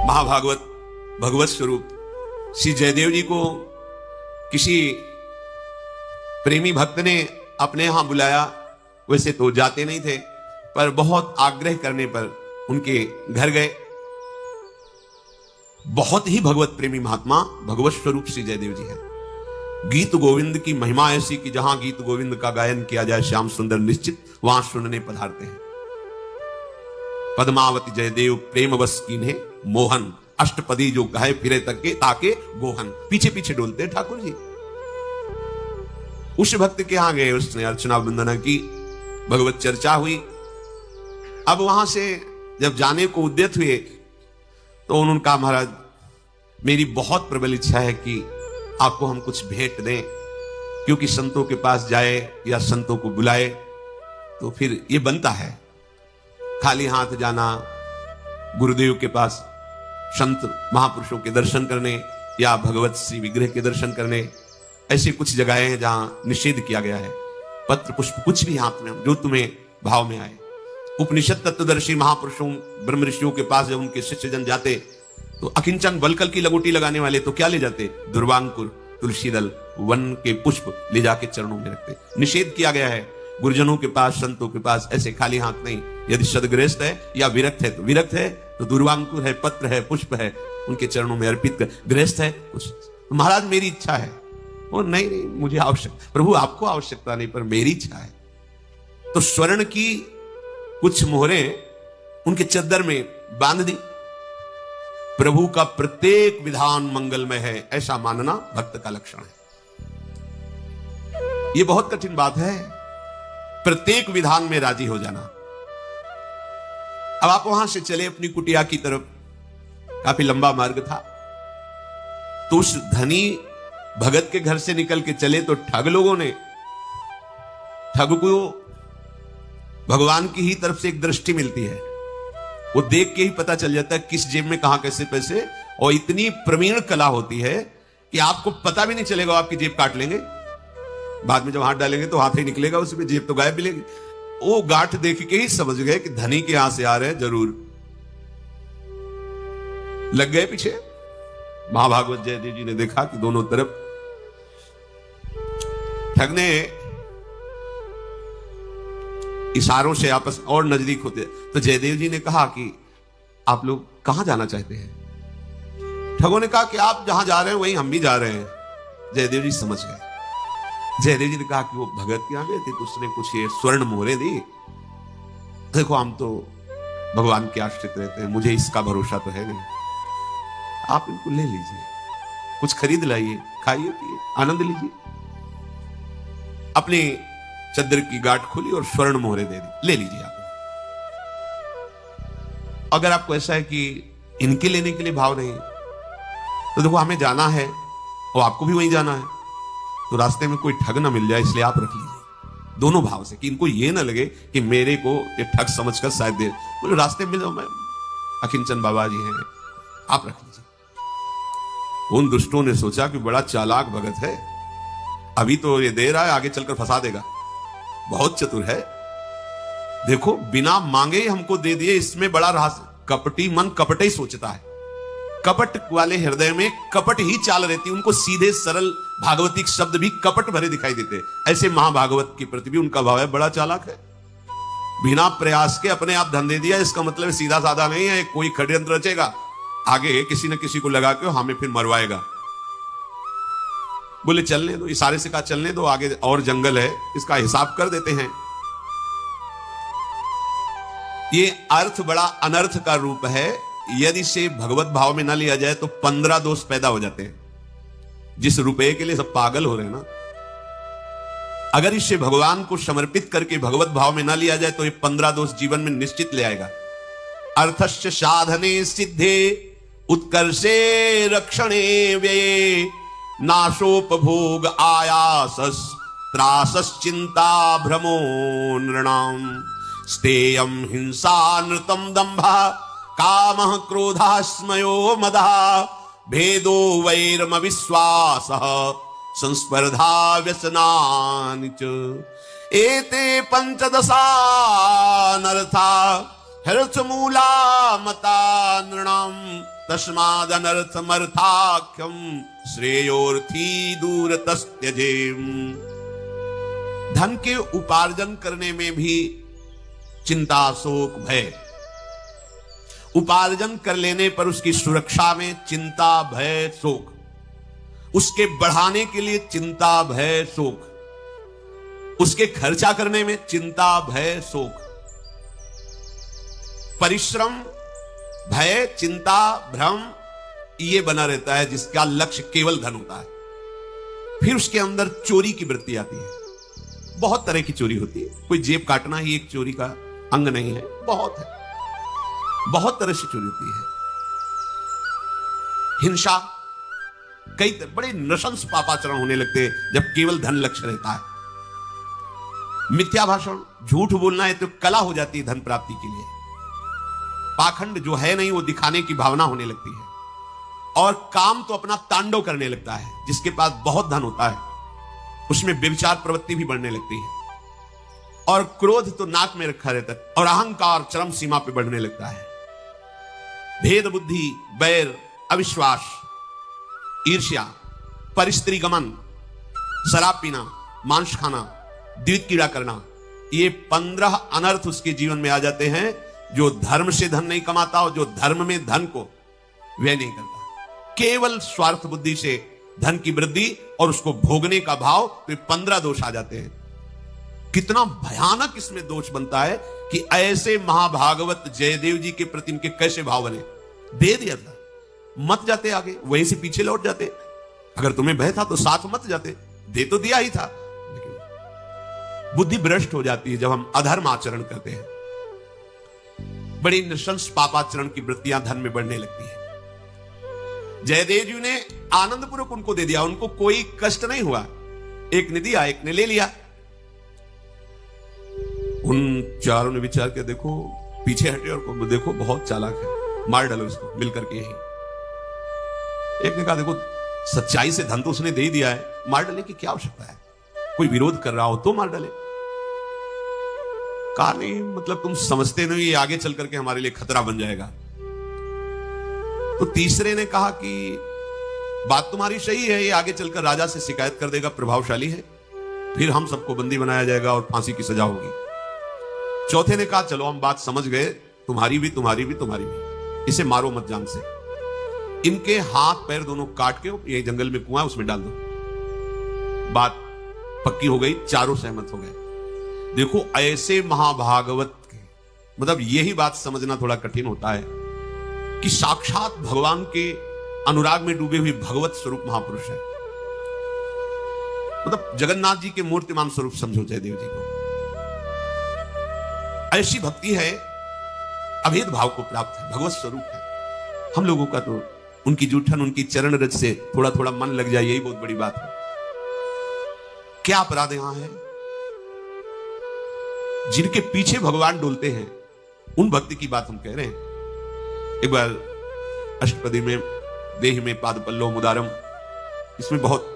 महाभागवत भगवत स्वरूप श्री जयदेव जी को किसी प्रेमी भक्त ने अपने यहां बुलाया। वैसे तो जाते नहीं थे, पर बहुत आग्रह करने पर उनके घर गए। बहुत ही भगवत प्रेमी महात्मा भगवत स्वरूप श्री जयदेव जी हैं। गीत गोविंद की महिमा ऐसी कि जहां गीत गोविंद का गायन किया जाए श्याम सुंदर निश्चित वहां सुनने पधारते हैं। पद्मावती जयदेव प्रेम बस कीन्हे मोहन, अष्टपदी जो कहे फिरे तके ताके गोहन। पीछे पीछे डोलते ठाकुर जी। उस भक्त के यहां गए, उसने अर्चना वंदना की, भगवत चर्चा हुई। अब वहां से जब जाने को उद्यत हुए तो उन्होंने कहा, महाराज मेरी बहुत प्रबल इच्छा है कि आपको हम कुछ भेंट दें, क्योंकि संतों के पास जाए या संतों को बुलाए तो फिर ये बनता है। खाली हाथ जाना गुरुदेव के पास संत महापुरुषों के दर्शन करने या भगवत श्री विग्रह के दर्शन करने, ऐसी कुछ जगहें हैं जहां निषेध किया गया है। पत्र पुष्प कुछ भी हाथ में जो तुम्हें भाव में आए। उपनिषद तत्वदर्शी महापुरुषों ब्रह्म ऋषियों के पास जब उनके शिष्य जन जाते तो अकिंचन बलकल की लगोटी लगाने वाले तो क्या ले जाते? दुर्वांकुर, तुलसी दल, वन के पुष्प ले जाके चरणों में रखते। निषेध किया गया है। गुरुजनों के पास संतों के पास ऐसे खाली हाथ नहीं। यदि सदगृहस्थ है या विरक्त है तो विरक्त है तो दुर्वांकुर है, पत्र है, पुष्प है, उनके चरणों में अर्पित कर। गृहस्थ है कुछ तो महाराज मेरी इच्छा है। वो नहीं नहीं मुझे आवश्यकता, प्रभु आपको आवश्यकता नहीं पर मेरी इच्छा है। तो स्वर्ण की कुछ मोहरें उनके चद्दर में बांध दी। प्रभु का प्रत्येक विधान मंगलमय है, ऐसा मानना भक्त का लक्षण है। यह बहुत कठिन बात है, प्रत्येक विधान में राजी हो जाना। अब आप वहां से चले अपनी कुटिया की तरफ, काफी लंबा मार्ग था। तो उस धनी भगत के घर से निकल के चले तो ठग लोगों ने, ठग को भगवान की ही तरफ से एक दृष्टि मिलती है। वो देख के ही पता चल जाता है किस जेब में कहां कैसे पैसे, और इतनी प्रवीण कला होती है कि आपको पता भी नहीं चलेगा। आपकी जेब काट लेंगे, बाद में जब हाथ डालेंगे तो हाथ ही निकलेगा, उसमें जेब तो गायब मिलेगी। वो गांठ देख के ही समझ गए कि धनी के यहां से आ रहे हैं जरूर। लग गए पीछे। महाभागवत जयदेव जी ने देखा कि दोनों तरफ ठग ने इशारों से आपस और नजदीक होते। तो जयदेव जी ने कहा कि आप लोग कहां जाना चाहते हैं? ठगों ने कहा कि आप जहां जा रहे हैं वहीं हम भी जा रहे हैं। जयदेव जी समझ गए। जयदेव जी ने कहा कि वो भगत के यहां गए थे तो उसने कुछ ये स्वर्ण मोहरें दी। देखो हम तो भगवान के आश्रित रहते हैं, मुझे इसका भरोसा तो है नहीं, आप इनको ले लीजिए, कुछ खरीद लाइए, खाइए पिए, आनंद लीजिए। अपनी चद्दर की गांठ खोली और स्वर्ण मोहरे दे दी, ले लीजिए आप। अगर आपको ऐसा है कि इनके लेने के लिए भाव नहीं तो देखो हमें जाना है और आपको भी वहीं जाना है, तो रास्ते में कोई ठग ना मिल जाए इसलिए आप रख लीजिए। दोनों भाव से कि इनको ये ना लगे कि मेरे को ये ठग समझकर शायद दे, बोले रास्ते में मिल जाओ, मैं अकिंचन बाबा जी हैं, आप रख लीजिए। उन दुष्टों ने सोचा कि बड़ा चालाक भगत है, अभी तो ये दे रहा है, आगे चलकर फंसा देगा, बहुत चतुर है। देखो बिना मांगे ही हमको दे दिए, इसमें बड़ा रहस्य। कपटी मन कपट ही सोचता है। कपट वाले हृदय में कपट ही चाल रहती, उनको सीधे सरल भागवतिक शब्द भी कपट भरे दिखाई देते। ऐसे महाभागवत के प्रति भी उनका भाव है, बड़ा चालाक है। बिना प्रयास के अपने आप धन दे दिया, इसका मतलब सीधा साधा नहीं है, कोई षड्यंत्र रचेगा, आगे किसी न किसी को लगा के हमें फिर मरवाएगा। बोले चलने दो, इशारे से कहा चलने दो, आगे और जंगल है, इसका हिसाब कर देते हैं। ये अर्थ बड़ा अनर्थ का रूप है। यदि से भगवत भाव में ना लिया जाए तो 15 दोष पैदा हो जाते हैं। जिस रुपए के लिए सब पागल हो रहे हैं ना, अगर इसे भगवान को समर्पित करके भगवत भाव में ना लिया जाए तो ये 15 दोष जीवन में निश्चित ले आएगा। अर्थस्य साधने सिद्धे उत्कर्षे रक्षणे व्यये नाशोपभोग आयासस त्रासस चिंता भ्रमो नृणाम स्तेयम हिंसा नृतम दंभा कामः क्रोधः स्मयो मदः भेदो वैरम विश्वासः संस्पर्धा व्यसनानि च एते पंचदशानर्था हर्थमूला मता नृणाम तस्मादनर्थमर्थाख्यम श्रेयोर्थी दूरतस्त्यजेम। धन के उपार्जन करने में भी चिंता, शोक, भय, उपार्जन कर लेने पर उसकी सुरक्षा में चिंता, भय, शोक, उसके बढ़ाने के लिए चिंता, भय, शोक, उसके खर्चा करने में चिंता, भय, शोक, परिश्रम, भय, चिंता, भ्रम, ये बना रहता है जिसका लक्ष्य केवल धन होता है। फिर उसके अंदर चोरी की वृत्ति आती है। बहुत तरह की चोरी होती है, कोई जेब काटना ही एक चोरी का अंग नहीं है, बहुत है, बहुत तरह से चोरी होती है। हिंसा, कई बड़े नृशंस पापाचरण होने लगते हैं जब केवल धन लक्ष्य रहता है। मिथ्या भाषण, झूठ बोलना है तो कला हो जाती है धन प्राप्ति के लिए। पाखंड जो है नहीं वो दिखाने की भावना होने लगती है। और काम तो अपना तांडव करने लगता है। जिसके पास बहुत धन होता है उसमें व्यभिचार प्रवृत्ति भी बढ़ने लगती है। और क्रोध तो नाक में रखा रहता है। और अहंकार चरम सीमा पे बढ़ने लगता है। भेद बुद्धि, बैर, अविश्वास, ईर्ष्या, परिस्त्री गमन, शराब पीना, मांस खाना, द्वित क्रीड़ा करना, ये 15 अनर्थ उसके जीवन में आ जाते हैं। जो धर्म से धन नहीं कमाता और जो धर्म में धन को व्यय नहीं करता, केवल स्वार्थ बुद्धि से धन की वृद्धि और उसको भोगने का भाव, तो ये 15 दोष आ जाते हैं। कितना भयानक इसमें दोष बनता है कि ऐसे महाभागवत जयदेव जी के प्रति इनके कैसे भाव बने। दे दिया था, मत जाते आगे, वहीं से पीछे लौट जाते। अगर तुम्हें भय था तो साथ मत जाते, दे तो दिया ही था। लेकिन बुद्धि भ्रष्ट हो जाती है जब हम अधर्म आचरण करते हैं। बड़ी नृशंस पापाचरण की वृत्तियां धन में बढ़ने लगती है। जयदेव जी ने आनंद पूर्वक उनको दे दिया, उनको कोई कष्ट नहीं हुआ। एक ने दिया, एक ने ले लिया। उन चारों ने विचार किया, देखो पीछे हटे और देखो बहुत चालाक है, मार डालो इसको मिलकर के। यही एक ने कहा, देखो सच्चाई से धन तो उसने दे ही दिया है, मार डालने की क्या आवश्यकता है, कोई विरोध कर रहा हो तो मार डाले। कहा नहीं, मतलब तुम समझते नहीं, ये आगे चल करके हमारे लिए खतरा बन जाएगा। तो तीसरे ने कहा कि बात तुम्हारी सही है, ये आगे चलकर राजा से शिकायत कर देगा, प्रभावशाली है, फिर हम सबको बंदी बनाया जाएगा और फांसी की सजा होगी। चौथे ने कहा, चलो हम बात समझ गए, तुम्हारी भी तुम्हारी भी तुम्हारी भी, इसे मारो मत जान से। इनके हाथ पैर दोनों काट के ये जंगल में कुआं उसमें डाल दो। बात पक्की हो गई, चारों सहमत हो गए। देखो ऐसे महाभागवत के, मतलब यही बात समझना थोड़ा कठिन होता है कि साक्षात भगवान के अनुराग में डूबे हुए भगवत स्वरूप महापुरुष है। मतलब जगन्नाथ जी के मूर्तिमान स्वरूप समझो जयदेव जी को। ऐसी भक्ति है, अभेद भाव को प्राप्त है, भगवत स्वरूप है। हम लोगों का तो उनकी जूठन, उनकी चरण रज से थोड़ा थोड़ा मन लग जाए, यही बहुत बड़ी बात है। क्या अपराध यहां है? जिनके पीछे भगवान डोलते हैं उन भक्ति की बात हम कह रहे हैं। एक बार अष्टपदी में देह में पाद पल्लव मुदारम, इसमें बहुत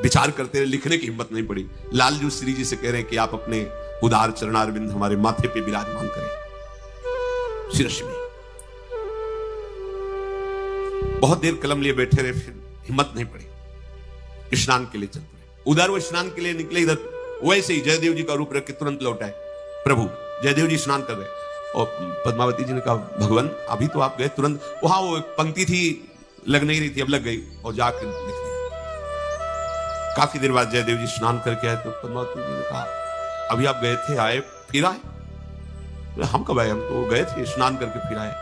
विचार करते रहे, लिखने की हिम्मत नहीं पड़ी। लालजू श्री जी से कह रहे हैं कि आप अपने उदार चरणारविंद हमारे माथे पे विराजमान करें, शिरस में। बहुत देर कलम लिए बैठे रहे, फिर हिम्मत नहीं पड़ी, स्नान के लिए चल पड़े। उधर वो स्नान के लिए निकले, इधर वैसे ही जयदेव जी का रूप रख के तुरंत लौट आए। प्रभु, जयदेव जी स्नान कर रहे, और पद्मावती जी ने कहा, भगवान अभी तो आप गए तुरंत, वहां वो पंक्ति थी लग नहीं रही थी, अब लग गई, और जाकर लिख दिया। काफी देर बाद जयदेव जी स्नान करके आए तो पद्मावती जी ने कहा, अभी आप गए थे, आए फिर आए? हम कब आए? हम तो गए थे स्नान करके फिर आए।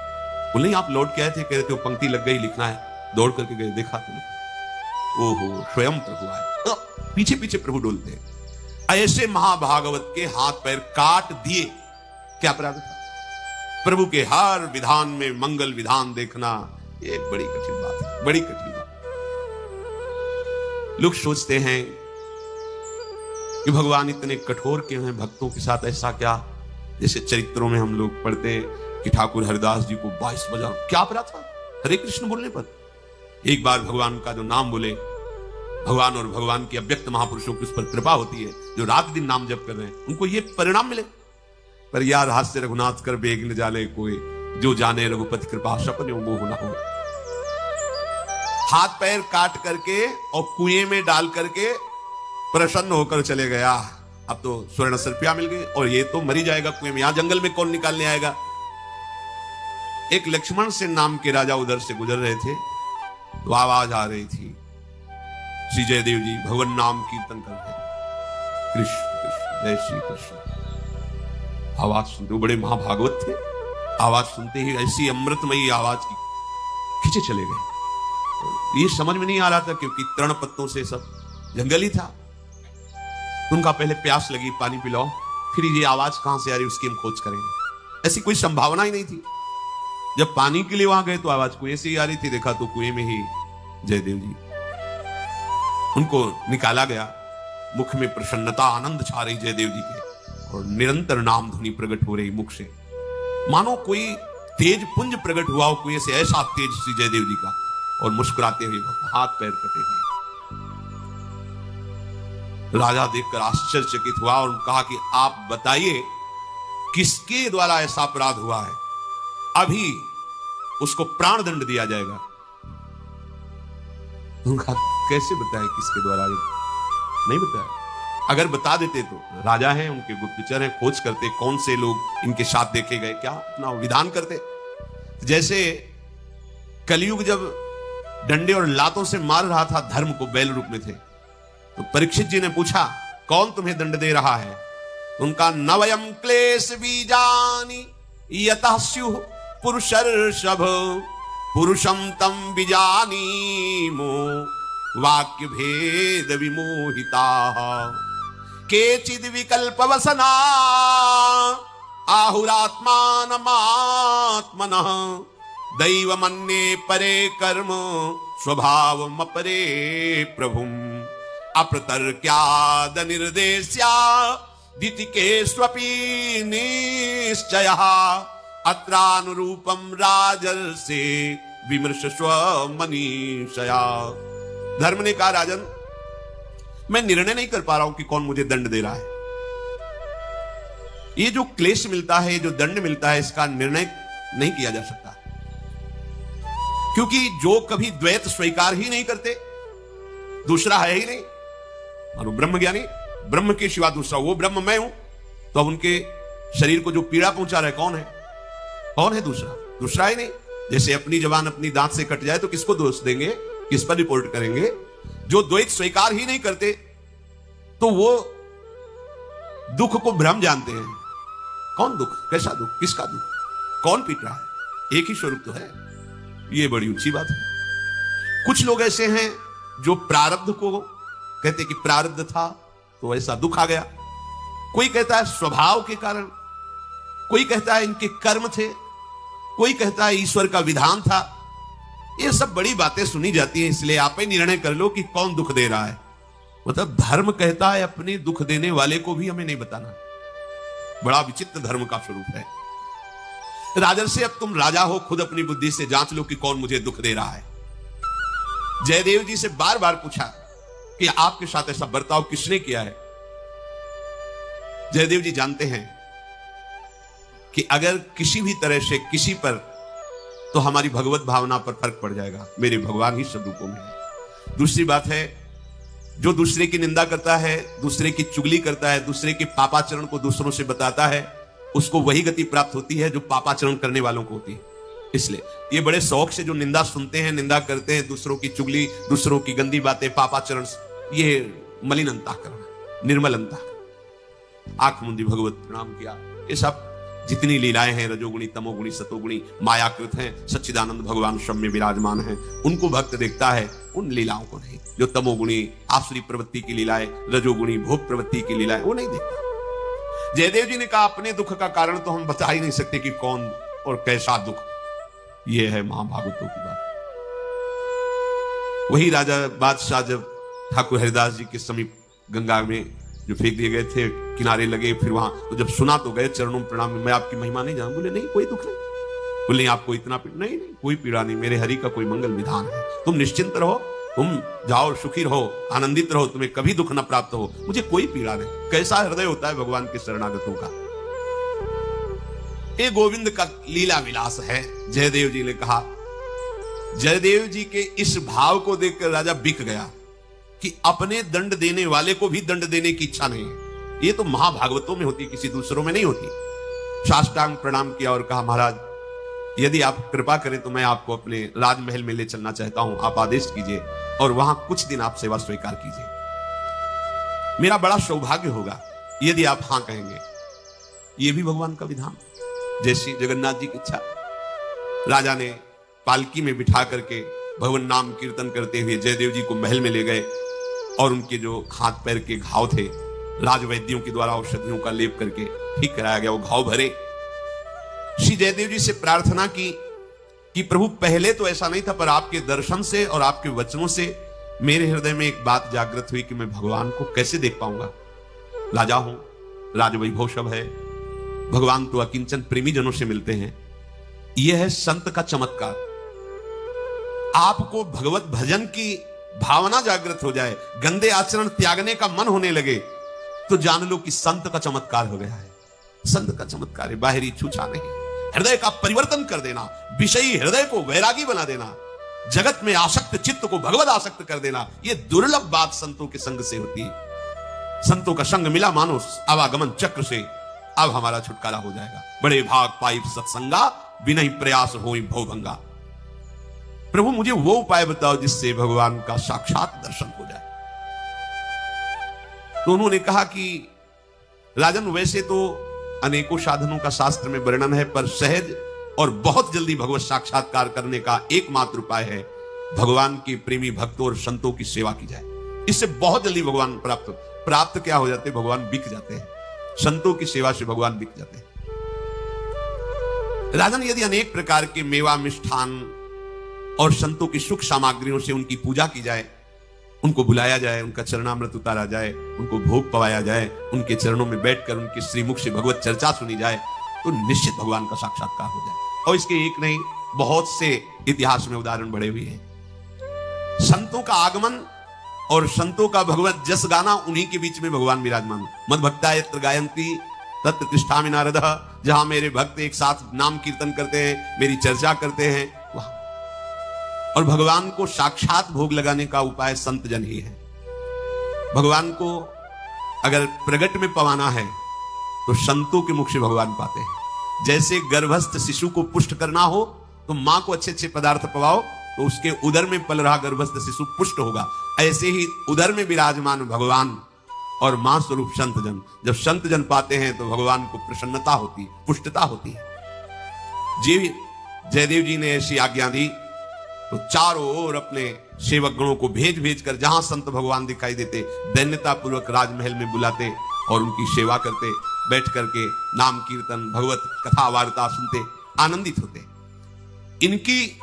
बोले आप लौट के आए थे, कह रहे थे वो पंक्ति लग गई, लिखना है, दौड़ करके गए, देखा तो लिखा। ओहो, स्वयं प्रभु आए, तो पीछे पीछे प्रभु डोलते हैं। ऐसे महाभागवत के हाथ पैर काट दिए, क्या अपराध था? प्रभु के हर विधान में मंगल विधान देखना, ये बड़ी कठिन बात है, बड़ी कठिन बात। लोग सोचते हैं कि भगवान इतने कठोर क्यों हैं, भक्तों के साथ ऐसा क्या? जैसे चरित्रों में हम लोग पढ़ते हैं कि ठाकुर हरिदास जी को 22 बजा, क्या अपराध था हरे कृष्ण बोलने पर? एक बार भगवान का जो नाम बोले, भगवान और भगवान की अव्यक्त महापुरुषों की उस पर कृपा होती है, जो रात दिन नाम जप कर रहे हैं, उनको ये परिणाम मिले। पर यार हास्य रघुनाथ कर बेग न जाने कोई, जो जाने रघुपति कृपा सपने मोह न हो। हाथ पैर काट करके और कुएं में डाल करके प्रसन्न होकर चले गया। अब तो स्वर्ण सर्पिया मिल गई और ये तो मरी जाएगा कुएं में, यहां जंगल में कौन निकालने आएगा। एक लक्ष्मण से नाम के राजा उधर से गुजर रहे थे, तो आवाज आ रही थी, श्री जयदेव जी भगवान नाम कीर्तन कर रहे, कृष्ण कृष्ण जय श्री कृष्ण। आवाज सुनते, बड़े महाभागवत थे, आवाज सुनते ही ऐसी अमृतमयी आवाज की खींचे चले गए। ये समझ में नहीं आ रहा था क्योंकि तृण पत्तों से सब जंगल ही था। उनका पहले प्यास लगी, पानी पिलाओ, फिर ये आवाज कहां से आ रही उसकी हम खोज करेंगे। ऐसी कोई संभावना ही नहीं थी। जब पानी के लिए वहां गए तो आवाज कुएं से ही आ रही थी, देखा तो कुएं में ही जयदेव जी। उनको निकाला गया, मुख में प्रसन्नता आनंद छा रही जयदेव जी के, और निरंतर नाम ध्वनि प्रकट हो रही मुख से, मानो कोई तेज पुंज प्रकट हुआ हो कुएं से, ऐसा तेज श्री जयदेव जी का। और मुस्कुराते हुए हाथ पैर कटे हुए। राजा देखकर आश्चर्यचकित हुआ और कहा कि आप बताइए किसके द्वारा ऐसा अपराध हुआ है, अभी उसको प्राण दंड दिया जाएगा। उनका कैसे बताए किसके द्वारा, नहीं बताया। अगर बता देते तो राजा हैं, उनके गुप्तचर हैं, खोज करते कौन से लोग इनके साथ देखे गए, क्या अपना विधान करते। जैसे कलयुग जब डंडे और लातों से मार रहा था धर्म को, बैल रूप में थे, तो परीक्षित जी ने पूछा कौन तुम्हें दंड दे रहा है। उनका नवयम क्लेश बीजानि यतः स्युः पुरुषर्षभ पुरुषम तम बीजानीमो वाक्य भेद विमोहिता केचिद विकल्प वसना आहुरात्मानमात्मनः दैव मन्ये परे कर्म स्वभाव अपरे प्रभुम अप्रतर्क्याद निर्देश्या दितिके स्वपि निश्चयः अत्रानुरूपम राजर्षे विमर्श स्वमनीषया। धर्म ने कहा राजन, मैं निर्णय नहीं कर पा रहा हूं कि कौन मुझे दंड दे रहा है। ये जो क्लेश मिलता है, जो दंड मिलता है, इसका निर्णय नहीं किया जा सकता, क्योंकि जो कभी द्वैत स्वीकार ही नहीं करते, दूसरा है ही नहीं। मानो ब्रह्म ज्ञानी, ब्रह्म के सिवा दूसरा, वो ब्रह्म मैं हूं, तो अब उनके शरीर को जो पीड़ा पहुंचा रहा है कौन है, कौन है दूसरा, दूसरा ही नहीं। जैसे अपनी जबान अपनी दांत से कट जाए तो किसको दोष देंगे, किस पर रिपोर्ट करेंगे। जो द्वैत स्वीकार ही नहीं करते तो वो दुख को भ्रम जानते हैं। कौन दुख, कैसा दुख, किसका दुख, कौन पीट रहा है, एक ही स्वरूप तो है। ये बड़ी ऊंची बात है। कुछ लोग ऐसे हैं जो प्रारब्ध को कहते कि प्रारब्ध था तो ऐसा दुख आ गया। कोई कहता है स्वभाव के कारण, कोई कहता है इनके कर्म थे, कोई कहता है ईश्वर का विधान था। ये सब बड़ी बातें सुनी जाती हैं, इसलिए आप ही निर्णय कर लो कि कौन दुख दे रहा है। मतलब धर्म कहता है अपने दुख देने वाले को भी हमें नहीं बताना। बड़ा विचित्र धर्म का स्वरूप है। राजर्षि, अब तुम राजा हो, खुद अपनी बुद्धि से जांच लो कि कौन मुझे दुख दे रहा है। जयदेव जी से बार बार पूछा कि आपके साथ ऐसा बर्ताव किसने किया है। जयदेव जी जानते हैं कि अगर किसी भी तरह से किसी पर, तो हमारी भगवत भावना पर फर्क पड़ जाएगा। मेरे भगवान ही सब रूपों में है। दूसरी बात है, जो दूसरे की निंदा करता है, दूसरे की चुगली करता है, दूसरे के पापाचरण को दूसरों से बताता है, उसको वही गति प्राप्त होती है जो पापाचरण करने वालों को होती है। इसलिए ये बड़े शौक से जो निंदा सुनते हैं, निंदा करते हैं, दूसरों की चुगली, दूसरों की गंदी बातें, पापाचरण, ये मलिन अंतःकरण, निर्मल अंतःकरण। आंख मुंदी भगवत प्रणाम किया। ये सब जितनी लीलाएं हैं, रजोगुणी, तमोगुणी, सतोगुणी, मायाकृत हैं, सच्चिदानंद भगवान सब में विराजमान हैं, उनको भक्त देखता है, उन लीलाओं को नहीं। जो तमोगुणी आसुरी प्रवृत्ति की लीलाएं, रजोगुणी भोग प्रवृत्ति की लीलाएं, वो नहीं देखता। जयदेव जी ने कहा अपने दुख का कारण तो हम बता ही नहीं सकते कि कौन और कैसा दुख। ये है महाभागवतों की बात। वही राजा बादशाह जब ठाकुर हरिदास जी के समीप गंगा में जो फेंक दिए गए थे, किनारे लगे, फिर वहां तो जब सुना तो गए चरणों में प्रणाम, मैं आपकी महिमा नहीं जानूं। बोले नहीं, कोई दुख नहीं। बोले आपको इतना नहीं, कोई पीड़ा नहीं, मेरे हरि का कोई मंगल विधान है, तुम निश्चिंत रहो, तुम जाओ, सुखी रहो, आनंदित रहो, तुम्हें कभी दुख न प्राप्त हो, मुझे कोई पीड़ा नहीं। कैसा हृदय होता है भगवान के शरणागतों का। ये गोविंद का लीला विलास है। जयदेव जी ने कहा। जयदेव जी के इस भाव को देखकर राजा बिक गया कि अपने दंड देने वाले को भी दंड देने की इच्छा नहीं है। ये तो महाभागवतों में होती, किसी दूसरों में नहीं होती। साष्टांग प्रणाम किया और कहा, महाराज यदि आप कृपा करें तो मैं आपको अपने राजमहल में ले चलना चाहता हूं, आप आदेश कीजिए और वहां कुछ दिन आप सेवा स्वीकार कीजिए। मेरा बड़ा सौभाग्य होगा यदि आप हां कहेंगे। ये भी भगवान का विधान, जैसी जगन्नाथ जी की इच्छा। राजा ने पालकी में बिठा करके भगवान नाम कीर्तन करते हुए जयदेव जी को महल में ले गए और उनके जो हाथ पैर के घाव थे राजवैद्यों के द्वारा औषधियों का लेप करके ठीक कराया गया। वो घाव भरे। श्री जयदेव जी से प्रार्थना की कि प्रभु पहले तो ऐसा नहीं था, पर आपके दर्शन से और आपके वचनों से मेरे हृदय में एक बात जागृत हुई कि मैं भगवान को कैसे देख पाऊंगा। राजा हूं, राजवैभव सब है, भगवान तो अकिंचन प्रेमी जनों से मिलते हैं। यह है संत का चमत्कार। आपको भगवत भजन की भावना जागृत हो जाए, गंदे आचरण त्यागने का मन होने लगे, तो जान लो कि संत का चमत्कार हो गया है। संत का चमत्कार है, बाहरी छूछा नहीं, हृदय का परिवर्तन कर देना, विषयी हृदय को वैरागी बना देना, जगत में आसक्त चित्त को भगवत आसक्त कर देना। यह दुर्लभ बात संतों के संग से होती है। संतों का संग मिला मानो आवागमन चक्र से, अब हमारा छुटकारा हो जाएगा। बड़े भाग पाई सत्संगा, बिना प्रयास होई भवभंगा। प्रभु मुझे वो उपाय बताओ जिससे भगवान का साक्षात दर्शन हो जाए। तो उन्होंने कहा कि राजन, वैसे तो अनेकों साधनों का शास्त्र में वर्णन है, पर सहज और बहुत जल्दी भगवत साक्षात्कार करने का एकमात्र उपाय है भगवान के प्रेमी भक्तों और संतों की सेवा की जाए। इससे बहुत जल्दी भगवान प्राप्त क्या हो जाते, भगवान बिक जाते हैं। संतों की सेवा से भगवान बिक जाते हैं। राजन, यदि अनेक प्रकार के मेवा मिष्ठान और संतों की सुख सामग्रियों से उनकी पूजा की जाए, उनको बुलाया जाए, उनका चरणामृत उतारा जाए, उनको भोग पवाया जाए, उनके चरणों में बैठकर उनके श्रीमुख से भगवत चर्चा सुनी जाए, तो निश्चित भगवान का साक्षात्कार हो जाए। और इसके एक नहीं, बहुत से इतिहास में उदाहरण बढ़े हुए हैं। संतों का आगमन और संतों का भगवत जस गाना, उन्हीं के बीच में भगवान विराजमान। मद भक्ता यत्र गायन्ति तत्र तिष्ठामि नारदः। जहां मेरे भक्त एक साथ नाम कीर्तन करते हैं, मेरी चर्चा करते हैं, वहां। और भगवान को साक्षात भोग लगाने का उपाय संत जन ही है। भगवान को अगर प्रगट में पवाना है तो संतों के मुख से भगवान पाते हैं। जैसे गर्भस्थ शिशु को पुष्ट करना हो तो मां को अच्छे अच्छे पदार्थ पवाओ तो उसके उदर में पल रहा गर्भस्थ शिशु पुष्ट होगा। ऐसे ही उदर में विराजमान भगवान और मां स्वरूप संत जन, जब संत जन पाते हैं तो भगवान को प्रसन्नता होती, पुष्टता होती है। जी जयदेव जी ने ऐसी आज्ञा दी तो चारों ओर अपने सेवक गणों को भेज भेज कर जहां संत भगवान दिखाई देते, दैन्यता पूर्वक राजमहल में बुलाते और उनकी सेवा करते, बैठ करके नाम कीर्तन भगवत कथा वार्ता सुनते, आनंदित होते। इनकी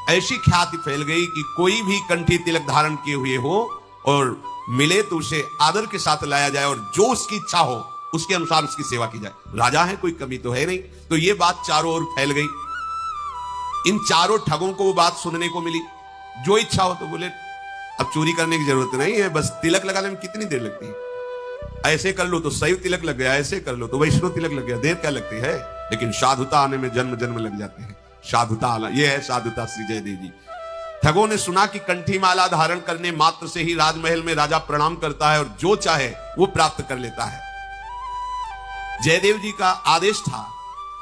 ऐसी ख्याति फैल गई कि कोई भी कंठी तिलक धारण किए हुए हो और मिले तो उसे आदर के साथ लाया जाए और जो उसकी इच्छा हो उसके अनुसार उसकी सेवा की जाए। राजा है, कोई कमी तो है नहीं। तो ये बात चारों ओर फैल गई। इन चारों ठगों को वो बात सुनने को मिली। जो इच्छा हो तो बोले अब चोरी करने की जरूरत नहीं है, बस तिलक लगाने में कितनी देर लगती है। ऐसे कर लो तो शैव तिलक लग गया, ऐसे कर लो तो वैष्णव तिलक लग गया, देर क्या लगती है। लेकिन साधुता आने में जन्म जन्म लग जाते हैं। साधुता आना, यह है साधुता श्री जयदेव जी। ठगों ने सुना कि कंठी माला धारण करने मात्र से ही राजमहल में राजा प्रणाम करता है और जो चाहे वो प्राप्त कर लेता है। जयदेव जी का आदेश था,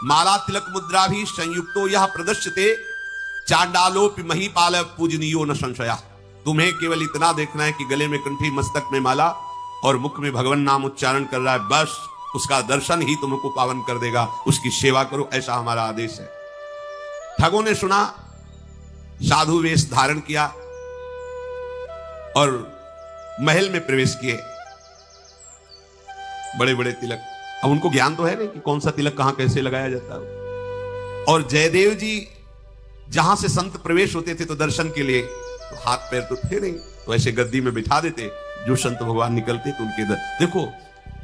माला तिलक मुद्रा भी संयुक्तो यह प्रदर्शते चांडालोपि महीपाल पूजनीयो न संशया। तुम्हें केवल इतना देखना है कि गले में कंठी, मस्तक में माला और मुख में भगवान नाम उच्चारण कर रहा है, बस उसका दर्शन ही तुमको पावन कर देगा। उसकी सेवा करो, ऐसा हमारा आदेश है। ठगों ने सुना, साधु वेश धारण किया और महल में प्रवेश किए। बड़े बड़े तिलक, अब उनको ज्ञान तो है नहीं कि कौन सा तिलक कहां कैसे लगाया जाता है। और जयदेव जी जहां से संत प्रवेश होते थे तो दर्शन के लिए, तो हाथ पैर तो थे नहीं, तो ऐसे गद्दी में बिठा देते। जो संत भगवान निकलते तो उनके देखो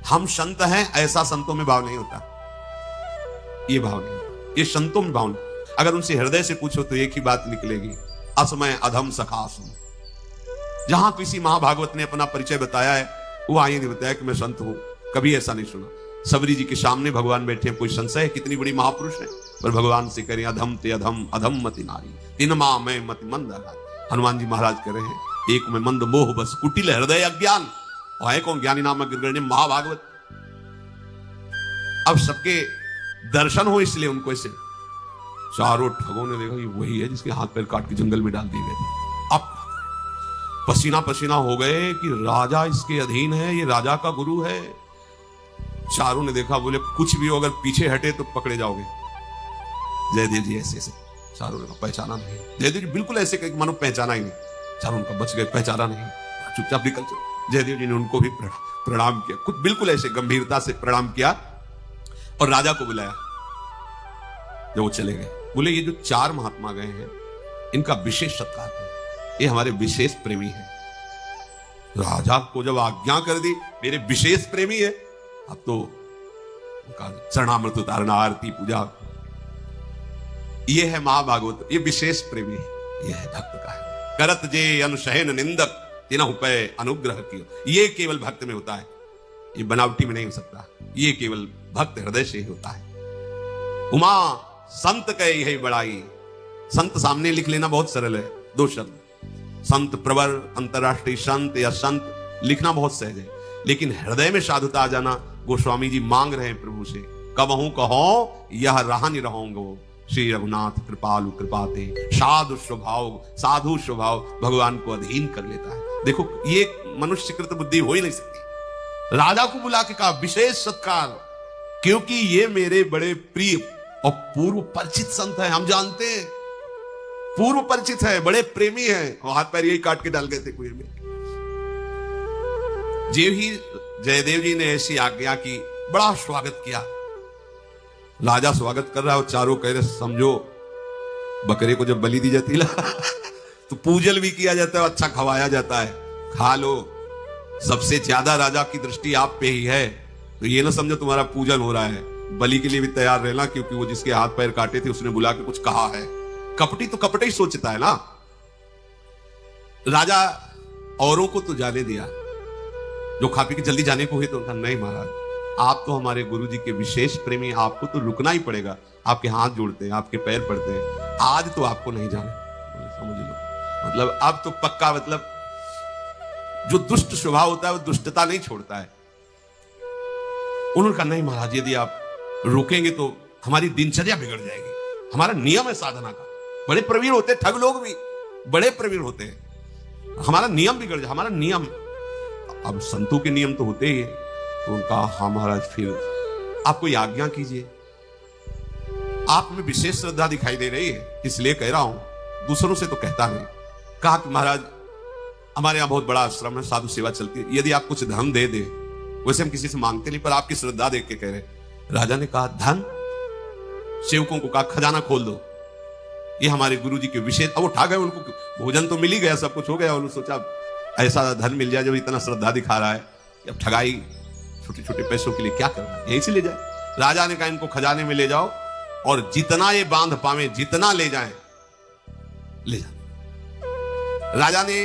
हम संत हैं, ऐसा संतों में भाव नहीं होता। ये भाव नहीं, ये संतों में भाव नहीं। अगर उनसे हृदय से पूछो तो एक ही बात निकलेगी, असमय अधम सखासम। जहां किसी महाभागवत ने अपना परिचय बताया है, वो आइए नहीं बताया कि मैं संत हूं, कभी ऐसा नहीं सुना। सबरी जी के सामने भगवान बैठे हैं, कोई संशय है कितनी बड़ी महापुरुष है। पर भगवान से करें अधम ते अधम, अधम मति नारी, तीन माँ मैं मति मंद अगारी। हनुमान जी महाराज कह रहे हैं एक में मंद मोह बस, कुटिल हृदय अज्ञान। और है कौन? ज्ञानी नामक गिरगण्य महाभागवत। अब सबके दर्शन हो इसलिए उनको ऐसे चारों ठगों ने देखा ये वही है जिसके हाथ पैर काट के जंगल में डाल दिए गए थे। अब पसीना पसीना हो गए कि राजा इसके अधीन है, ये राजा का गुरु है। चारों ने देखा, बोले कुछ भी हो अगर पीछे हटे तो पकड़े जाओगे। जयदेव जी ऐसे ऐसे, चारों ने पहचाना नहीं। जयदेव जी बिल्कुल ऐसे कहे मानो पहचाना ही नहीं। चारों उनका बच गए, पहचाना नहीं, चुपचाप निकल चलो। जयदेव जी ने उनको भी प्रणाम किया, कुछ बिल्कुल ऐसे गंभीरता से प्रणाम किया और राजा को बुलाया। जब वो चले गए, बोले ये जो चार महात्मा गए हैं इनका विशेष सत्कार करो, ये हमारे विशेष प्रेमी हैं। राजा को जब आज्ञा कर दी मेरे विशेष प्रेमी है, अब तो उनका चरणामृत उतारना, आरती पूजा, ये है महाभागवत, ये विशेष प्रेमी है, ये है भक्त का है। करत जे अनुशयन निंदक तिनहु पे अनुग्रह कियो, ये केवल भक्त में होता है, ये बनावटी में नहीं हो सकता, ये केवल भक्त हृदय से ही होता है। उमा संत कहे है बड़ाई। संत सामने लिख लेना बहुत सरल है, दो शब्द, संत प्रवर, अंतरराष्ट्रीय संत या संत लिखना बहुत सहज है, लेकिन हृदय में साधुता आ जाना। गोस्वामी जी मांग रहे हैं प्रभु से, कबहू कहो यह रहा नहीं रहूंगो, श्री रघुनाथ कृपालु कृपाते। साधु स्वभाव भगवान को अधीन कर लेता है। देखो ये मनुष्यकृत बुद्धि हो ही नहीं सकती। राजा को बुला के कहा विशेष सत्कार, क्योंकि ये मेरे बड़े प्रिय और पूर्व परिचित संत है, हम जानते हैं पूर्व परिचित है, बड़े प्रेमी है। और हाथ पैर यही काट के डाल गए थे कुएं में। जीव ही जयदेव जी ने ऐसी आज्ञा की, बड़ा स्वागत किया। राजा स्वागत कर रहा है और चारों कह रहे समझो बकरे को जब बलि दी जाती है तो पूजल भी किया जाता है, अच्छा खवाया जाता है, खा लो। सबसे ज्यादा राजा की दृष्टि आप पे ही है, तो ये ना समझो तुम्हारा पूजन हो रहा है, बलि के लिए भी तैयार रहना, क्योंकि वो जिसके हाथ पैर काटे थे उसने बुला के कुछ कहा है। कपटी तो कपटे ही सोचता है ना। राजा औरों को तो जाने दिया, जो खा पी के जल्दी जाने को हुए तो उनका नहीं महाराज, आप तो हमारे गुरु जी के विशेष प्रेमी, आपको तो रुकना ही पड़ेगा, आपके हाथ जोड़ते हैं, आपके पैर पड़ते हैं, आज तो आपको नहीं जाना। समझ लो, मतलब अब तो पक्का, मतलब जो दुष्ट स्वभाव होता है वो दुष्टता नहीं छोड़ता है। उन्होंने कहा नहीं महाराज, यदि आप रोकेंगे तो हमारी दिनचर्या बिगड़ जाएगी, हमारा नियम है साधना का। बड़े प्रवीण होते हैं ठग लोग भी, बड़े प्रवीण होते हैं, हमारा नियम बिगड़ जाए, हमारा नियम। अब संतों के नियम तो होते ही है। तो उनका हाँ महाराज फिर आप कोई आज्ञा कीजिए, आप में विशेष श्रद्धा दिखाई दे रही है इसलिए कह रहा हूं, दूसरों से तो कहता नहीं। कहा कि महाराज हमारे यहाँ बहुत बड़ा आश्रम है, साधु सेवा चलती है, यदि आप कुछ धन दे दे, वैसे हम किसी से मांगते नहीं, पर आपकी श्रद्धा देख के कह रहे। राजा ने कहा धन? सेवकों को कहा खजाना खोल दो, ये हमारे गुरु जी के विशेष। अब उठा गए, उनको भोजन तो मिल ही गया, सब कुछ हो गया, उन्होंने सोचा ऐसा धन मिल जाए जब इतना श्रद्धा दिखा रहा है, अब ठगाई छोटे छोटे पैसों के लिए क्या करना है, यहीं से ले जाए। राजा ने कहा इनको खजाने में ले जाओ और जितना ये बांध पावे, जितना ले जाए ले जाए। राजा ने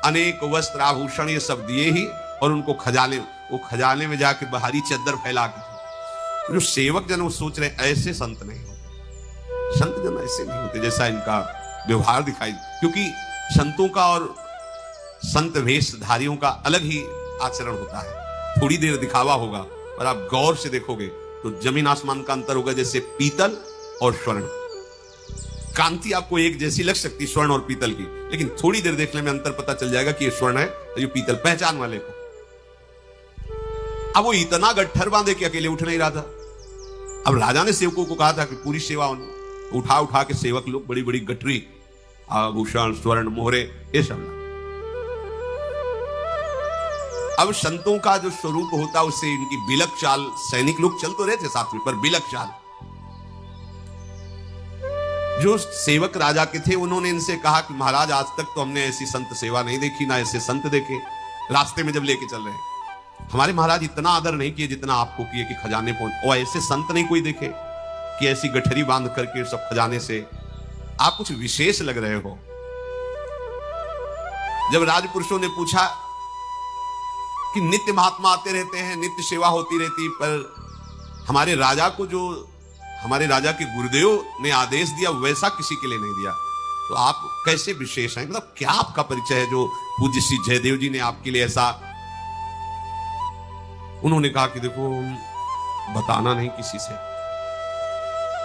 अनेक वस्त्र आभूषण ये सब दिए ही, और उनको खजाने में जाके बाहरी चद्दर फैला के। जो सेवक जन वो सोच रहे ऐसे संत नहीं होते, संत जन ऐसे नहीं होते जैसा इनका व्यवहार दिखाई, क्योंकि संतों का और संत वेशधारियों का अलग ही आचरण होता है। थोड़ी देर दिखावा होगा, पर आप गौर से देखोगे तो जमीन आसमान का अंतर होगा, जैसे पीतल और स्वर्ण। कांति आपको एक जैसी लग सकती स्वर्ण और पीतल की, लेकिन थोड़ी देर देखने में अंतर पता चल जाएगा कि ये स्वर्ण है और ये पीतल, पहचान वाले को। अब वो इतना गट्ठर बांधे कि अकेले उठ नहीं रहा था। अब राजा ने सेवकों को कहा था कि पूरी सेवा उठा उठा के सेवक लोग बड़ी बड़ी गठरी, आभूषण, स्वर्ण, मोहरे, ये सब। अब संतों का जो स्वरूप होता है उससे इनकी बिलक चाल, सैनिक लोग चल तो रहे थे साथ में, पर बिलक चाल। जो सेवक राजा के थे उन्होंने इनसे कहा कि महाराज आज तक तो हमने ऐसी संत सेवा नहीं देखी, ना ऐसे संत देखे। रास्ते में जब लेके चल रहे हैं, हमारे महाराज इतना आदर नहीं किए जितना आपको किए कि खजाने पहुंच, और ऐसे संत नहीं कोई देखे कि ऐसी गठरी बांध करके सब खजाने से। आप कुछ विशेष लग रहे हो। जब राजपुरुषों ने पूछा कि नित्य महात्मा आते रहते हैं, नित्य सेवा होती रहती, पर हमारे राजा को जो हमारे राजा के गुरुदेव ने आदेश दिया वैसा किसी के लिए नहीं दिया। तो आप कैसे विशेष हैं, मतलब क्या आपका परिचय है जो पूज्य श्री जयदेव जी ने आपके लिए ऐसा। उन्होंने कहा कि देखो बताना नहीं किसी से,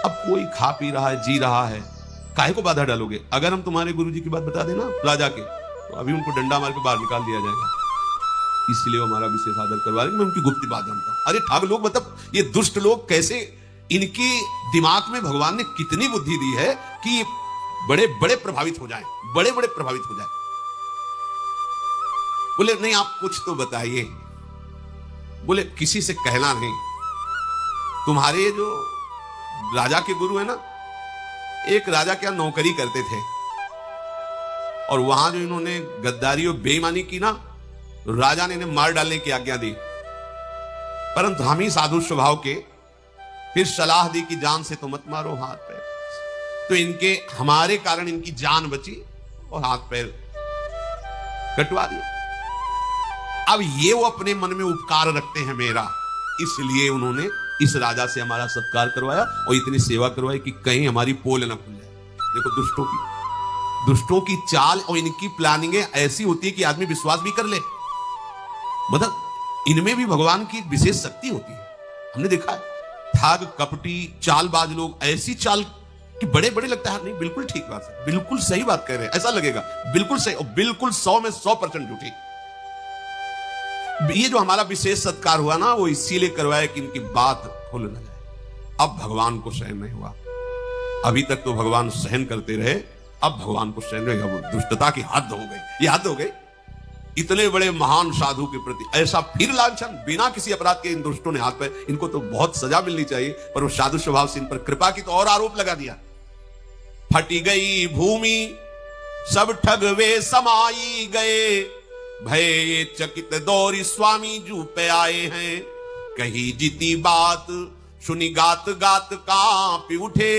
अब कोई खा पी रहा है, जी रहा है, काहे को बाधा डालोगे। अगर हम तुम्हारे गुरु जी की बात बता देना राजा के, तो अभी उनको डंडा मार के बाहर निकाल दिया जाएगा, इसलिए वो हमारा विशेष आदर करवा रहे हैं। मैं उनकी गुप्त बात जानता हूं। अरे ठाग लोग, मतलब ये दुष्ट लोग कैसे, इनकी दिमाग में भगवान ने कितनी बुद्धि दी है कि बड़े बड़े प्रभावित हो जाएं, बड़े बड़े प्रभावित हो जाएं। बोले नहीं आप कुछ तो बताइए। बोले किसी से कहना नहीं। तुम्हारे जो राजा के गुरु है ना, एक राजा क्या नौकरी करते थे, और वहां जो इन्होंने गद्दारी और बेईमानी की ना, राजा ने इन्हें मार डालने की आज्ञा दी, परंतु हम ही साधु स्वभाव के फिर सलाह दी कि जान से तो मत मारो, हाथ पैर। तो इनके हमारे कारण इनकी जान बची और हाथ पैर कटवा दिए। अब ये वो अपने मन में उपकार रखते हैं मेरा, इसलिए उन्होंने इस राजा से हमारा सत्कार करवाया और इतनी सेवा करवाई कि कहीं हमारी पोल न खुल जाए। देखो दुष्टों की चाल और इनकी प्लानिंगें ऐसी होती है कि आदमी विश्वास भी कर ले। मतलब इनमें भी भगवान की विशेष शक्ति होती है। हमने देखा है ठग कपटी चालबाज लोग ऐसी चाल कि बड़े बड़े लगता है, नहीं बिल्कुल ठीक बात है, बिल्कुल सही बात कह रहे हैं, ऐसा लगेगा बिल्कुल सही, और बिल्कुल 100 में 100% झूठी। ये जो हमारा विशेष सत्कार हुआ ना, वो इसीलिए करवाया कि इनकी बात खुल न जाए। अब भगवान को सहन नहीं हुआ। अभी तक तो भगवान सहन करते रहे, अब भगवान को सहन नहीं हुआ। दुष्टता की हद हो गई, ये हद हो गई। इतने बड़े महान साधु के प्रति ऐसा फिर लांछन, बिना किसी अपराध के इन दुष्टों ने हाथ पे, इनको तो बहुत सजा मिलनी चाहिए, पर वो साधु स्वभाव से इन पर कृपा की तो और आरोप लगा दिया। फटी गई भूमि सब ठग वे समाई गए, भय चकित दौरी स्वामी जू पे आए हैं। कही जीती बात सुनी गात गात कांप उठे,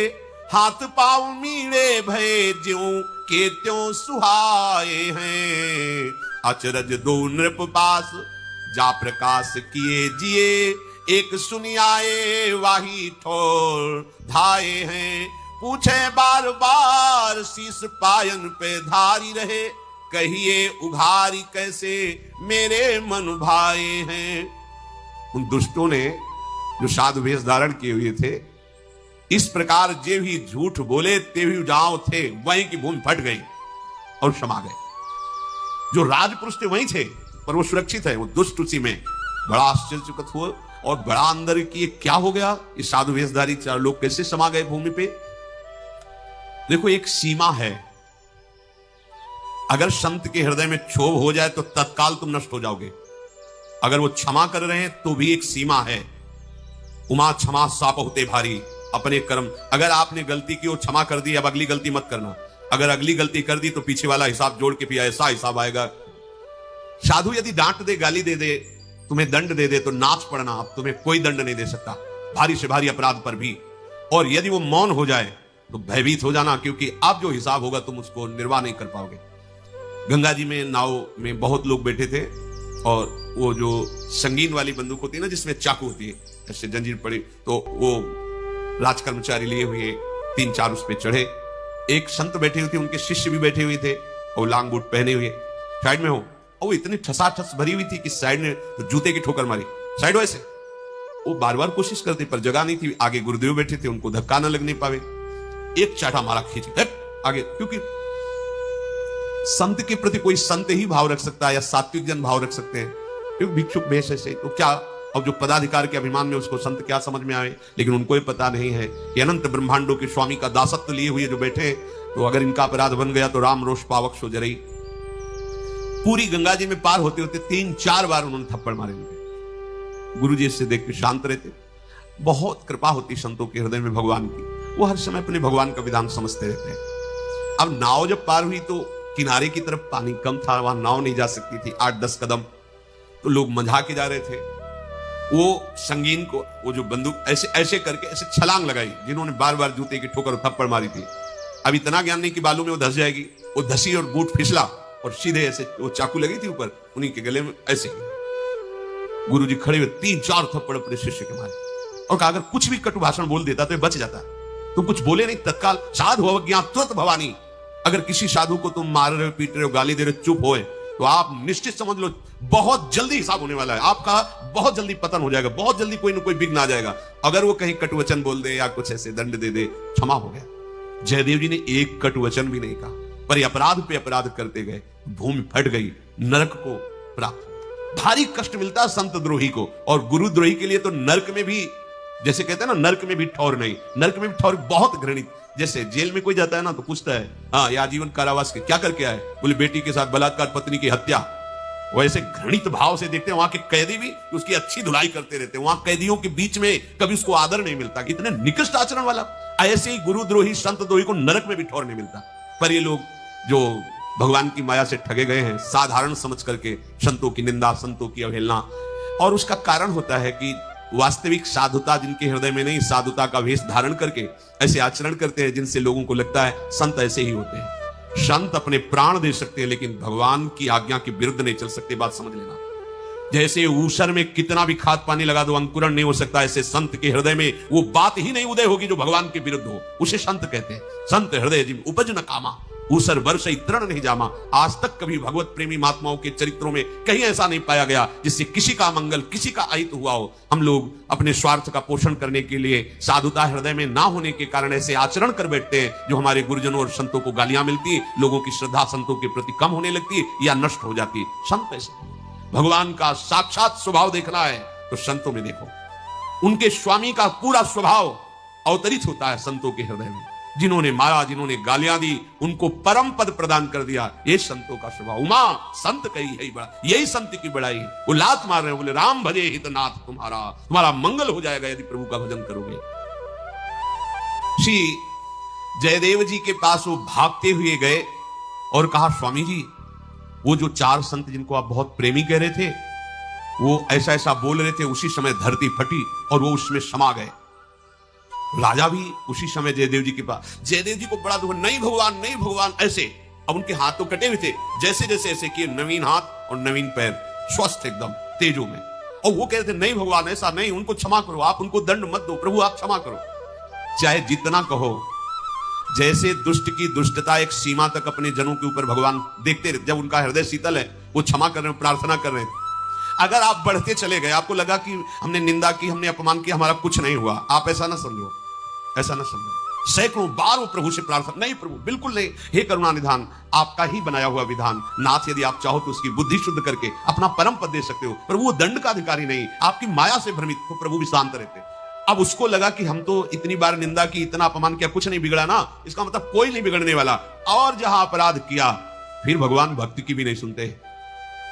हाथ पांव मीड़े भय ज्यों के त्यों सुहाए हैं। अचरज दो नृप पास जा प्रकाश किए जिए, एक सुनी आए वाही ठोर धाए हैं। पूछे बार बार शीश पायन पे धारी रहे, कहिए उघारी कैसे मेरे मन भाए हैं। उन दुष्टों ने जो साधु वेश धारण किए हुए थे, इस प्रकार जे भी झूठ बोले ते भी जाओ थे, वहीं की भूमि फट गई और समा गए। जो राजपुरुष थे वहीं थे, पर वो सुरक्षित है, वो दुष्ट उसी में। बड़ा आश्चर्यचकित हुआ और बड़ा अंदर की क्या हो गया, इस साधु वेशधारी 4 लोग कैसे समा गए भूमि पे। देखो एक सीमा है, अगर संत के हृदय में क्षोभ हो जाए तो तत्काल तुम नष्ट हो जाओगे। अगर वो क्षमा कर रहे हैं तो भी एक सीमा है। उमा क्षमा साप होते भारी, अपने कर्म। अगर आपने गलती की वो क्षमा कर दी, अब अगली गलती मत करना। अगर अगली गलती कर दी तो पीछे वाला हिसाब जोड़ के भी ऐसा हिसाब आएगा। साधु यदि डांट दे, गाली दे दे, तुम्हें दंड दे दे तो नाच पड़ना, अब तुम्हें कोई दंड नहीं दे सकता, भारी से भारी अपराध पर भी। और यदि वो मौन हो जाए तो भयभीत हो जाना, क्योंकि अब जो हिसाब होगा तुम उसको निर्वाह नहीं कर पाओगे। गंगा जी में नाव में बहुत लोग बैठे थे, और वो जो संगीन वाली बंदूक होती है ना, जिसमें चाकू होती है, ऐसे जंजीर पड़ी, तो वो राजकर्मचारी लिए हुए 3-4 उस पे चढ़े। एक संत बैठे हुए थे, उनके शिष्य भी बैठे हुए थे, और लांग बूट पहने हुए साइड में हो, और वो इतनी ठसाठस भरी हुई थी कि साइड ने तो जूते की ठोकर मारी। साइड वैसे वो बार बार कोशिश करते, पर जगह नहीं थी। आगे गुरुदेव बैठे थे, उनको धक्का न लगने पावे, एक चाटा मारा खींच आगे। क्योंकि संत के प्रति कोई संत ही भाव रख सकता है, या सात्विक जन भाव रख सकते हैं, क्योंकि भिक्षुक भेष ऐसे तो क्या। अब जो पदाधिकार के अभिमान में उसको संत क्या समझ में आए, लेकिन उनको ये पता नहीं है कि अनंत ब्रह्मांडों के स्वामी का दासत्व लिए हुए जो बैठे, तो अगर इनका अपराध बन गया तो राम रोष पावक सो जरई। पूरी गंगा जी में पार होते होते 3-4 बार उन्होंने थप्पड़ मारे उनके। गुरु जी इससे देख के शांत रहते। बहुत कृपा होती संतों के हृदय में भगवान की, वो हर समय अपने भगवान का विधान समझते रहते हैं। अब नाव जब पार हुई तो किनारे की तरफ पानी कम था, वहां नाव नहीं जा सकती थी 8-10 कदम, तो लोग मंझा के जा रहे थे। वो संगीन को वो जो बंदूक ऐसे ऐसे करके ऐसे छलांग लगाई, जिन्होंने बार बार जूते की ठोकर थप्पड़ मारी थी। अब इतना ज्ञान नहीं कि बालू में वो धस जाएगी, वो धसी और बूट फिसला और सीधे ऐसे वो चाकू लगी थी ऊपर, उन्हीं के गले में ऐसे गुरु जी खड़े हुए 3-4 थप्पड़ अपने शिष्य के मारे और कहा, अगर कुछ भी कटु भाषण बोल देता तो ये बच जाता। तुम कुछ बोले नहीं, तत्काल साधु अवज्ञा तुरंत भवानी। अगर किसी साधु को तुम मार रहे हो, पीट रहे हो, गाली दे रहे हो, चुप होए, तो आप निश्चित समझ लो बहुत जल्दी हिसाब होने वाला है आपका, बहुत जल्दी पतन हो जाएगा, बहुत जल्दी कोई ना कोई विघ्न आ जाएगा। अगर वो कहीं कटुवचन बोल दे या कुछ ऐसे दंड दे दे, क्षमा हो गया। जयदेव जी ने एक कटुवचन भी नहीं कहा, पर ये अपराध पे अपराध करते गए, भूमि फट गई, नरक को प्राप्त। भारी कष्ट मिलता है संत द्रोही को, और गुरु द्रोही के लिए तो नरक में भी, जैसे कहते हैं ना, नरक में भी ठौर नहीं, नरक में भी ठौर बहुत घृणित। जैसे जेल में कोई जाता है ना तो पूछता है, हाँ ये आजीवन कारावास के क्या करके आए, बोले बेटी के साथ बलात्कार, पत्नी की हत्या। वैसे घृणित भाव से देखते हैं वहां के कैदी भी उसकी अच्छी धुलाई करते रहते हैं। वहां कैदियों के बीच में कभी उसको आदर नहीं मिलता, इतने निकृष्ट आचरण वाला। ऐसे ही गुरुद्रोही संत द्रोही को नरक में भी ठौर नहीं मिलता। पर ये लोग जो भगवान की माया से ठगे गए हैं, साधारण समझ करके संतों की निंदा, संतों की अवहेलना, और उसका कारण होता है कि वास्तविक साधुता जिनके हृदय में नहीं, साधुता का वेश धारण करके ऐसे आचरण करते हैं जिनसे लोगों को लगता है संत ऐसे ही होते हैं। संत अपने प्राण दे सकते हैं लेकिन भगवान की आज्ञा के विरुद्ध नहीं चल सकते, बात समझ लेना। जैसे ऊसर में कितना भी खाद पानी लगा दो, अंकुरण नहीं हो सकता, ऐसे संत के हृदय में वो बात ही नहीं उदय होगी जो भगवान के विरुद्ध हो, उसे संत कहते हैं। संत हृदय जिम उपज न कामा, ऊसर वर्ष तृण नहीं जामा। आज तक कभी भगवत प्रेमी महात्माओं के चरित्रों में कहीं ऐसा नहीं पाया गया जिससे किसी का मंगल, किसी का अहित हुआ हो। हम लोग अपने स्वार्थ का पोषण करने के लिए, साधुता हृदय में ना होने के कारण ऐसे आचरण कर बैठते हैं जो हमारे गुरुजनों और संतों को गालियां मिलती, लोगों की श्रद्धा संतों के प्रति कम होने लगती या नष्ट हो जाती। संत ऐसे, भगवान का साक्षात स्वभाव देखना है तो संतों में देखो, उनके स्वामी का पूरा स्वभाव अवतरित होता है संतों के हृदय में। जिन्होंने मारा, जिन्होंने गालियां दी, उनको परम पद प्रदान कर दिया, ये संतों का स्वभाव। उमा संत कही है बड़ा, यही संत की बड़ाई है। वो लात मार रहे हैं, बोले राम भजे हितनाथ तुम्हारा, तुम्हारा मंगल हो जाएगा यदि प्रभु का भजन करोगे। श्री जयदेव जी के पास वो भागते हुए गए और कहा, स्वामी जी वो जो 4 संत जिनको आप बहुत प्रेमी कह रहे थे, वो ऐसा ऐसा बोल रहे थे, उसी समय धरती फटी और वो उसमें समा गए। राजा भी उसी समय जयदेव जी के पास, जयदेव जी को बड़ा दुख, नहीं भगवान, नहीं भगवान, ऐसे। अब उनके हाथ तो कटे हुए थे, जैसे जैसे ऐसे किए, नवीन हाथ और नवीन पैर, स्वस्थ एकदम तेजो में, और वो कह रहे थे नहीं भगवान ऐसा नहीं, उनको क्षमा करो, आप उनको दंड मत दो, प्रभु आप क्षमा करो। चाहे जितना कहो, जैसे दुष्ट की दुष्टता एक सीमा तक अपने जनों के ऊपर भगवान देखते रहते, जब उनका हृदय शीतल है, वो क्षमा कर रहे हैं, प्रार्थना कर रहे हैं। अगर आप बढ़ते चले गए, आपको लगा कि हमने निंदा की, हमने अपमान किया, हमारा कुछ नहीं हुआ, आप ऐसा ना समझो, ऐसा ना समझो। सैकड़ों बार वो प्रभु से प्रार्थना, नहीं प्रभु बिल्कुल नहीं, हे करुणा निधान, आपका ही बनाया हुआ विधान, नाथ यदि आप चाहो तो उसकी बुद्धि शुद्ध करके अपना परम पद दे सकते हो। प्रभु वो दंड का अधिकारी नहीं, आपकी माया से भ्रमित, तो प्रभु भी शांत रहते। अब उसको लगा कि हम तो इतनी बार निंदा की, इतना अपमान किया, कुछ नहीं बिगड़ा ना, इसका मतलब कोई नहीं बिगड़ने वाला। और जहां अपराध किया, फिर भगवान भक्ति की भी नहीं सुनते,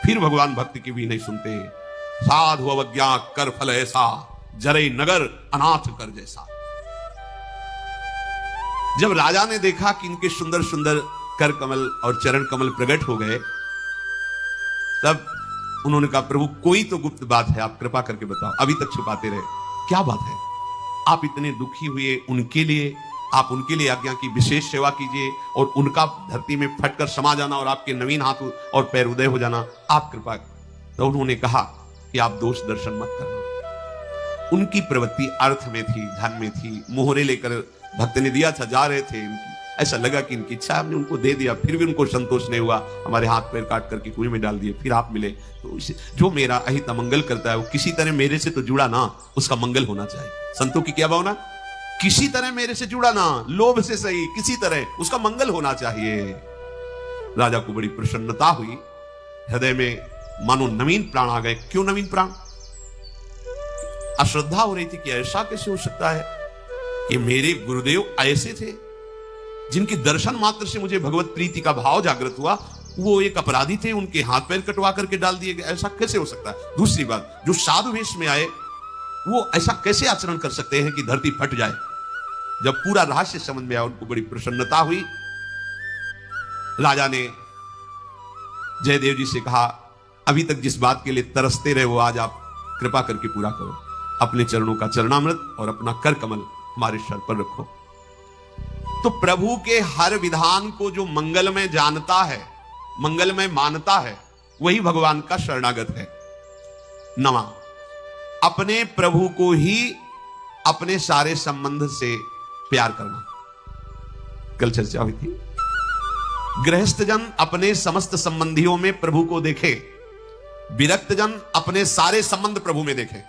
फिर भगवान भक्ति की भी नहीं सुनते। साधु अवज्ञा कर फल ऐसा, जरे नगर अनाथ कर जैसा। जब राजा ने देखा कि इनके सुंदर सुंदर कर कमल और चरण कमल प्रकट हो गए, तब उन्होंने कहा, प्रभु कोई तो गुप्त बात है, आप कृपा करके बताओ, अभी तक छुपाते रहे, क्या बात है? आप इतने दुखी हुए उनके लिए, आप उनके लिए आज्ञा की विशेष सेवा कीजिए, और उनका धरती में फटकर समा जाना और आपके नवीन हाथ और पैर उदय हो जाना, आप कृपा। तो उन्होंने कहा कि आप दोष दर्शन मत करना। उनकी प्रवृत्ति अर्थ में थी, धन में थी, मोहरे लेकर भक्त ने दिया था, जा रहे थे, इनकी ऐसा लगा कि इनकी इच्छा, हमने उनको दे दिया, फिर भी उनको संतोष नहीं हुआ, हमारे हाथ पैर काट करके कुएं में डाल दिए, फिर आप मिले। तो जो मेरा अहित अमंगल करता है वो किसी तरह मेरे से तो जुड़ा ना, उसका मंगल होना चाहिए। संतों की क्या भावना, किसी तरह मेरे से जुड़ा ना, लोभ से सही, किसी तरह उसका मंगल होना चाहिए। राजा को बड़ी प्रसन्नता हुई, हृदय में मानो नवीन प्राण आ गए। क्यों नवीन प्राण? अश्रद्धा हो रही थी कि ऐसा कैसे हो सकता है कि मेरे गुरुदेव ऐसे थे जिनके दर्शन मात्र से मुझे भगवत प्रीति का भाव जागृत हुआ, वो एक अपराधी थे, उनके हाथ पैर कटवा करके डाल दिए गए, ऐसा कैसे हो सकता है? दूसरी बात, जो साधु वेश में आए वो ऐसा कैसे आचरण कर सकते हैं कि धरती फट जाए? जब पूरा रहस्य समझ में आया, उनको बड़ी प्रसन्नता हुई। राजा ने जयदेव जी से कहा, अभी तक जिस बात के लिए तरसते रहे वो आज आप कृपा करके पूरा करो। अपने चरणों का चरणामृत और अपना कर कमल हमारे सर पर रखो। तो प्रभु के हर विधान को जो मंगलमय जानता है, मंगलमय मानता है, वही भगवान का शरणागत है। नमा अपने प्रभु को ही अपने सारे संबंध से प्यार करना। कल चर्चा हुई थी। गृहस्थ जन अपने समस्त संबंधियों में प्रभु को देखे, विरक्त जन अपने सारे संबंध प्रभु में देखे।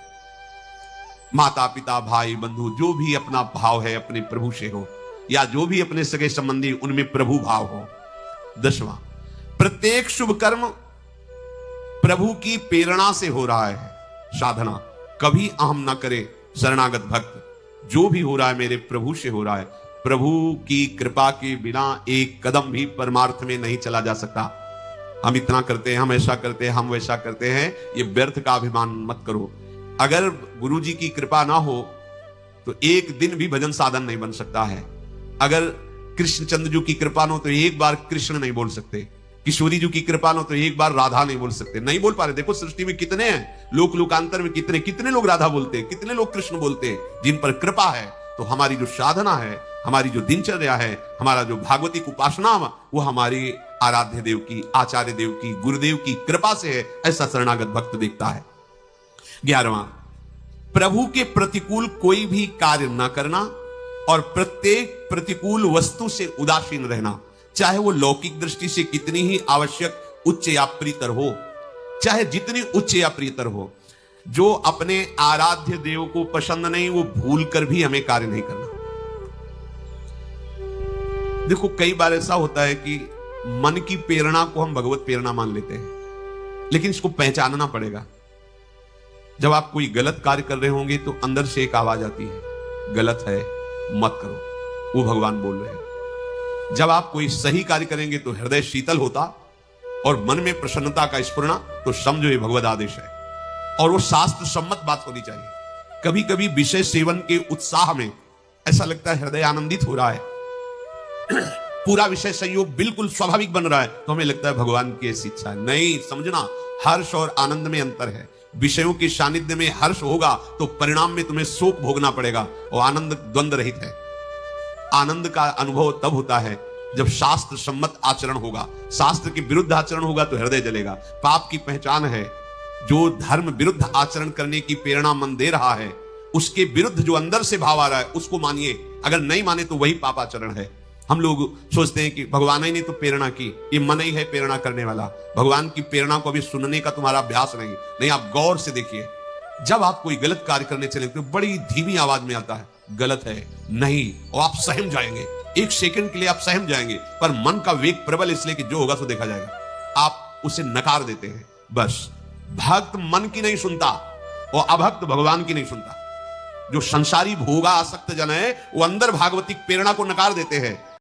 माता पिता भाई बंधु जो भी अपना भाव है अपने प्रभु से हो, या जो भी अपने सगे संबंधी उनमें प्रभु भाव हो। 10वां, प्रत्येक शुभ कर्म प्रभु की प्रेरणा से हो रहा है। साधना कभी अहम ना करे शरणागत भक्त, जो भी हो रहा है मेरे प्रभु से हो रहा है। प्रभु की कृपा के बिना एक कदम भी परमार्थ में नहीं चला जा सकता। हम इतना करते हैं, हम ऐसा करते हैं, हम वैसा करते हैं, ये व्यर्थ का अभिमान मत करो। अगर गुरु जी की कृपा ना हो तो एक दिन भी भजन साधन नहीं बन सकता है। अगर कृष्णचंद्र जी की कृपा न हो तो एक बार कृष्ण नहीं बोल सकते, किशोरी जी की कृपा न हो तो एक बार राधा नहीं बोल सकते, नहीं बोल पा रहे। देखो सृष्टि में कितने हैं, लोक लोकांतर में कितने कितने लोग राधा बोलते हैं, कितने लोग कृष्ण बोलते हैं, जिन पर कृपा है। तो हमारी जो साधना है, हमारी जो दिनचर्या है, हमारा जो भागवतिक उपासना, वो हमारी आराध्य देव की, आचार्य देव की, गुरुदेव की कृपा से है, ऐसा शरणागत भक्त देखता है। 11वां, प्रभु के प्रतिकूल कोई भी कार्य न करना और प्रत्येक प्रतिकूल वस्तु से उदासीन रहना, चाहे वो लौकिक दृष्टि से कितनी ही आवश्यक, उच्च या प्रियतर हो, चाहे जितनी उच्च या प्रियतर हो। जो अपने आराध्य देव को पसंद नहीं, वो भूल कर भी हमें कार्य नहीं करना। देखो कई बार ऐसा होता है कि मन की प्रेरणा को हम भगवत प्रेरणा मान लेते हैं, लेकिन इसको पहचानना पड़ेगा। जब आप कोई गलत कार्य कर रहे होंगे तो अंदर से एक आवाज आती है, गलत है मत करो, वो भगवान बोल रहे हैं। जब आप कोई सही कार्य करेंगे तो हृदय शीतल होता और मन में प्रसन्नता का स्फुरना, तो समझो ये भगवत आदेश है और वो शास्त्र सम्मत बात होनी चाहिए। कभी कभी विषय सेवन के उत्साह में ऐसा लगता है हृदय आनंदित हो रहा है, पूरा विषय संयोग बिल्कुल स्वाभाविक बन रहा है, तो हमें लगता है भगवान की ऐसी इच्छा है। नहीं, समझना हर्ष और आनंद में अंतर है। विषयों के सानिध्य में हर्ष होगा तो परिणाम में तुम्हें शोक भोगना पड़ेगा, और आनंद द्वंद्व रहित है। आनंद का अनुभव तब होता है जब शास्त्र सम्मत आचरण होगा। शास्त्र के विरुद्ध आचरण होगा तो हृदय जलेगा। पाप की पहचान है जो धर्म विरुद्ध आचरण करने की प्रेरणा मन दे रहा है, उसके विरुद्ध जो अंदर से भाव आ रहा है उसको मानिए। अगर नहीं माने तो वही पाप आचरण है। हम लोग सोचते हैं कि भगवान ही ने तो प्रेरणा की, ये मन ही है प्रेरणा करने वाला। भगवान की प्रेरणा को अभी सुनने का तुम्हारा अभ्यास नहीं। आप गौर से देखिए, जब आप कोई गलत कार्य करने चले तो बड़ी धीमी आवाज में आता है, गलत है नहीं, और आप सहम जाएंगे। एक सेकंड के लिए आप सहम जाएंगे, पर मन का वेग प्रबल, इसलिए कि जो होगा सो देखा जाएगा। आप उसे नकार देते हैं। बस भक्त मन की नहीं सुनता और अभक्त भगवान की नहीं सुनता। जो संसारी भोगा आसक्त जन है वो अंदर भागवतिक प्रेरणा को नकार देते हैं।